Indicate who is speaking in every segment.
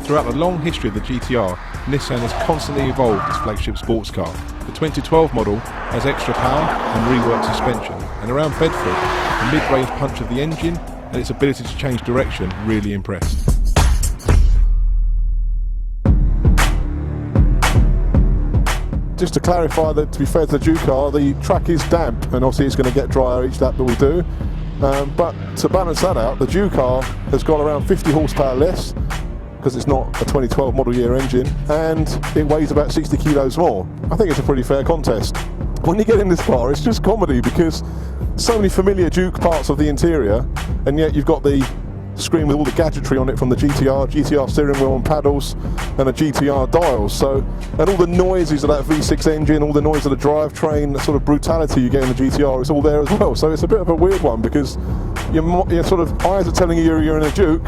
Speaker 1: Throughout the long history of the GT-R, Nissan has constantly evolved its flagship sports car. The 2012 model has extra power and reworked suspension, and around Bedford, the mid-range punch of the engine and its ability to change direction really impressed.
Speaker 2: Just to clarify that, to be fair to the Juke-R, the track is damp, and obviously it's going to get drier each lap that we do. But to balance that out, the Juke-R has got around 50 horsepower less, because it's not a 2012 model year engine, and it weighs about 60 kilos more. I think it's a pretty fair contest. When you get in this car, it's just comedy, because so many familiar Juke parts of the interior, and yet you've got the screen with all the gadgetry on it from the GT-R steering wheel and paddles, and a GT-R dials. So, and all the noises of that V6 engine, all the noise of the drivetrain, the sort of brutality you get in the GT-R, it's all there as well. So it's a bit of a weird one, because your sort of eyes are telling you you're in a Juke,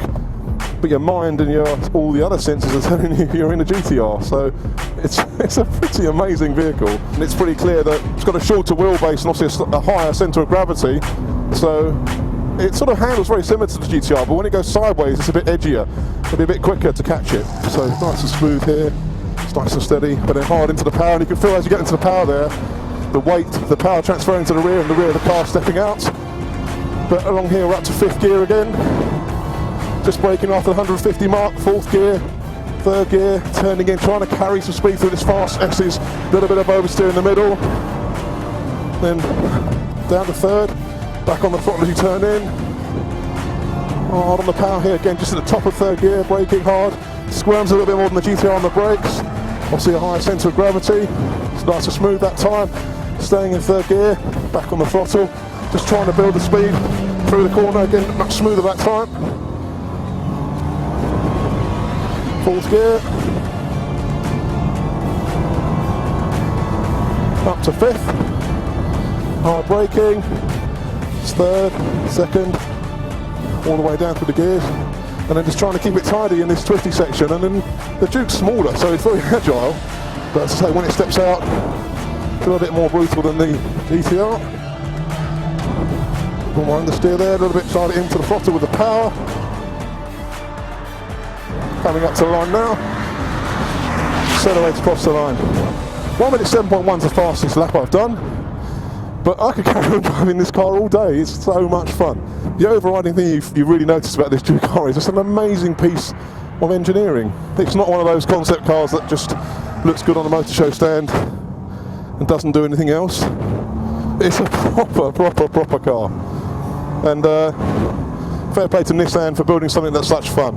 Speaker 2: but your mind and all the other senses are telling you you're in a GT-R. So it's a pretty amazing vehicle, and it's pretty clear that it's got a shorter wheelbase and obviously a higher centre of gravity. So it sort of handles very similar to the GT-R, but when it goes sideways, it's a bit edgier. It'll be a bit quicker to catch it. So it's nice and smooth here. It's nice and steady, but then hard into the power, and you can feel as you get into the power there, the weight, the power transferring to the rear, and the rear of the car stepping out. But along here, we're up to 5th gear again. Just braking after the 150 mark, 4th gear, 3rd gear, turning in, trying to carry some speed through this fast S's, a little bit of oversteer in the middle. Then down to 3rd. Back on the throttle as you turn in. Hard on the power here again, just at the top of 3rd gear, braking hard. Squirms a little bit more than the GT-R on the brakes. Obviously a higher centre of gravity. It's nice and smooth that time. Staying in 3rd gear, back on the throttle. Just trying to build the speed through the corner again, much smoother that time. 4th gear. Up to 5th. Hard braking. 3rd, 2nd, all the way down through the gears, and then just trying to keep it tidy in this twisty section. And then the Juke's smaller, so it's very agile, but as I say, when it steps out, it's a little bit more brutal than the GT-R. A little more understeer there, a little bit side into the throttle with the power. Coming up to the line now. Accelerate across the line. 1 minute 7.1 is the fastest lap I've done. But I could carry on driving this car all day. It's so much fun. The overriding thing you really notice about this Juke-R is it's an amazing piece of engineering. It's not one of those concept cars that just looks good on a motor show stand and doesn't do anything else. It's a proper car. And fair play to Nissan for building something that's such fun.